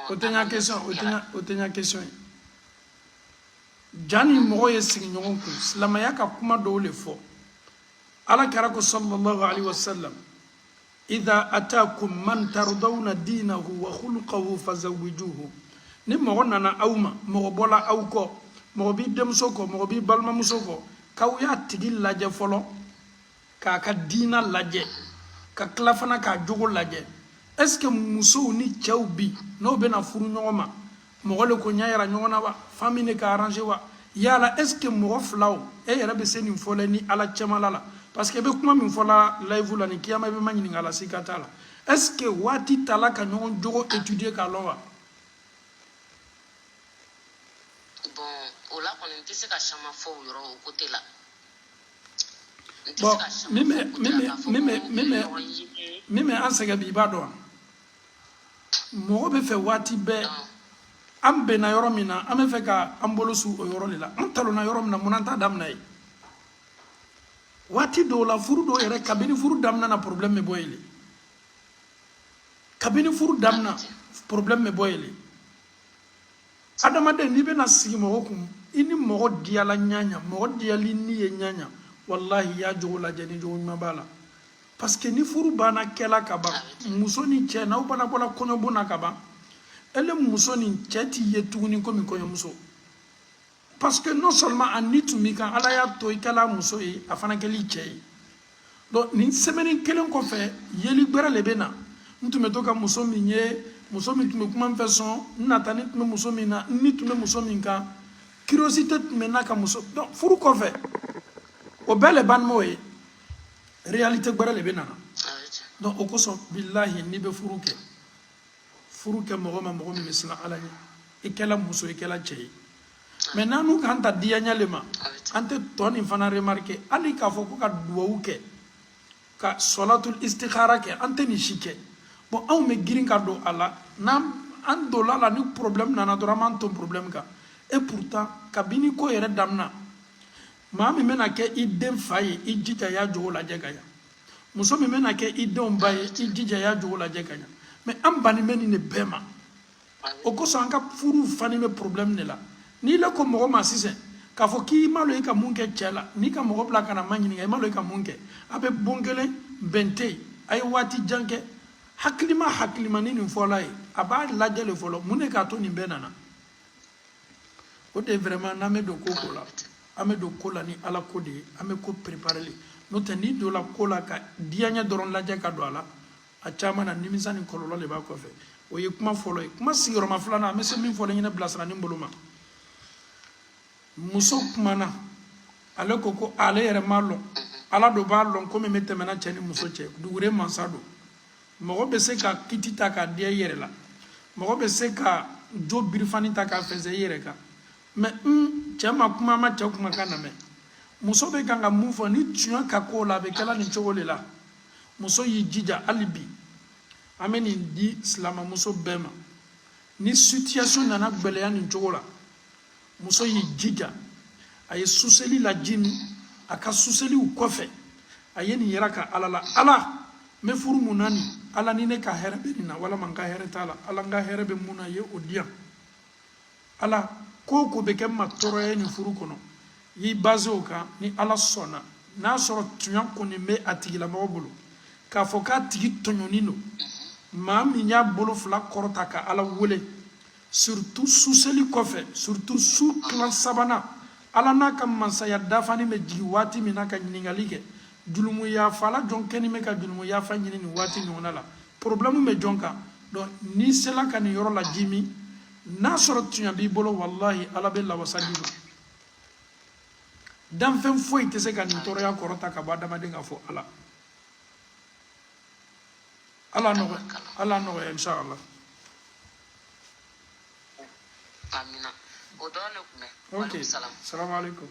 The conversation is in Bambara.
otenya question jani mogo ye sigi ɲɔgɔn kun silamaya ka kuma dɔw le fɔ ala kɛra ko sallallahu alaihi wasallam idha atakum man tardawna dinahu wa khuluquhu fazawwijuhu ni mogo nana aw ma mogo bɔla aw kɔ mogo b'i denmuso kɔ mogo b'i balimamuso kɔ k'aw y'a tigi lajɛ fɔlɔ k'a ka diina lajɛ ka tila fana k'a jogo lajɛ est ce que musow ni cɛw bi n'o bɛna furu ɲɔgɔn ma mɔgɔ le ko ɲa yira ɲɔgɔn na wa famille ka arranger wa yala est ce que mɔgɔ filaw e yɛrɛ bɛ se nin fɔlɛ ni ala cɛmala la parce que e bɛ kuma min fɔla live la ni kiyama bɛ ma ɲininka la sika t'a la est ce que waati tala ka ɲɔgɔn jogo étudier k'a lɔn wa. Bon o la kɔni n tɛ se ka caman fɔ o yɔrɔ o côté la. Bon min bɛ an sɛgɛn bi i b'a dɔn wa mɔgɔ bɛ fɛ waati bɛɛ an bɛnna yɔrɔ min na an bɛ fɛ ka an bolo su o yɔrɔ de la an talonna yɔrɔ min na mun na an t'a daminɛ ye waati dɔw la furu dɔw yɛrɛ kabini furu daminɛ na problème bɛ bɔ yen le kabini furu daminɛ problème bɛ bɔ yen le adamaden n'i bɛna sigi mɔgɔ kun i ni mɔgɔ diyala ɲaɲa mɔgɔ diyali ni ye ɲaɲa wallahi i y'a jogo lajɛ ni jogo ɲuman b'a la parce que ni furu banna kɛla ka ban muso ni cɛ n'aw bana bɔla kɔɲɔbon na ka ban ele muso ni cɛ t'i ye tuguni komi kɔɲɔmuso parce que non seulement a ni tun b'i kan ala y'a to i kɛla muso ye a fana kɛl'i cɛ ye donc nin semaine kelen kɔfɛ yeli gbɛrɛ le bɛ na n tun bɛ to ka muso min ye muso min tun bɛ kuma n fɛ sɔn n nata ni tun bɛ muso min na ni tun bɛ muso min kan curiosité tun bɛ n'a ka muso donc furu kɔfɛ o bɛɛ le banim'o ye réalité gbɛrɛ le bɛ nana donc o kosɔn bilahi n'i bɛ furu kɛ mɔgɔ ma mɔgɔ min bɛ siran ala ɲɛ i kɛla muso i kɛla cɛ ye mais n'an k'an ta diyaɲa le ma an tɛ tɔ nin fana remarquer hali k'a fɔ ko ka duwawu kɛ ka solatul istikhara kɛ an tɛ nin si kɛ bon anw bɛ girin ka don a la n'an donna a la ni problème nana dɔrɔn an b'an ton problème kan et pourtant kabini ko yɛrɛ daminɛ maa min bɛna kɛ i den fa ye i jija y'a jogo lajɛ ka ɲa muso min bɛna kɛ i denw ba ye i jija y'a jogo lajɛ ka ɲa mais an bannen bɛ nin de bɛɛ ma o kosɔn an ka furu fani bɛ problème de la n'i la ko mɔgɔ ma sisan k'a fɔ k'i ma lɔn i ka mun kɛ cɛ la n'i ka mɔgɔ bila ka na ma ɲininka i ma lɔn i ka mun kɛ a bɛ bon kelen bɛn tɛ yen a ye waati jan kɛ hakilima ni nin fɔla ye a b'a lajɛ le fɔlɔ mun de k'a to nin bɛɛ nana o de vraiment n'an bɛ don ko la an bɛ don ko la ni ala ko de ye an bɛ ko préparer le n'o tɛ n'i donna ko la ka diyaɲɛ dɔrɔn lajɛ ka don a la a caman na nimisa ni kɔlɔlɔ de b'a kɔfɛ o ye kuma fɔlɔ ye kuma sigiyɔrɔma filanan an bɛ se min fɔ ɲɛna bilasira ni bolo ma muso kumana ale ko ale yɛrɛ m'a lɔn ala dɔ b'a lɔn ko min bɛ tɛmɛna cɛ ni muso cɛ dugure mansa don mɔgɔ bɛ se ka kiti ta k'a diya i yɛrɛ la mɔgɔ bɛ se ka jo birifani ta k'a fɛnsɛ i yɛrɛ kan mais cɛ ma kuma ma cɛ kumakan lamɛn muso bɛ kan ka mun fɔ ni tiɲɛ ka ko la a bɛ kɛla nin cogo de la muso y'i jija hali bi an bɛ nin di silamɛmuso bɛɛ ma ni situation nana gbɛlɛya nin cogo la muso y'i jija a ye suseli lajimi a ka suseliw kɔfɛ a ye nin yira ka ala la ala n bɛ furu mun na nin ala ni ne ka hɛrɛ bɛ nin na walama n ka hɛrɛ t'a la ala n ka hɛrɛ bɛ mun na ye o di yan ala ko ko bɛ kɛ ma tɔɔrɔ ye nin furu kɔnɔ y'i basé o kan ni ala sɔnna n'a sɔrɔ tiɲɛ kɔni bɛ a tigilamɔgɔ bolo k'a fɔ k'a tigi tɔɲɔni don maa min y'a bolo fila kɔrɔta ka ala wele surtout suseli kɔfɛ surtout su kilan sabanan ala n'a ka mansaya dafani bɛ jigin waati min na ka ɲininkali kɛ julumu yafala jɔn kɛni bɛ ka julumu yafa ɲini nin waati ɲɔgɔnna la problème bɛ jɔn kan donc n'i sela ka nin yɔrɔ la jimi n'a sɔrɔ tiɲɛ b'i bolo wallahi ala bɛ lawasa d'i ma danfɛn foyi tɛ se ka nin tɔɔrɔya kɔrɔta ka bɔ adamaden ka fɔ ala ala nɔgɔya inshallah amina o dɔrɔn de tun bɛ ok salamu alaikum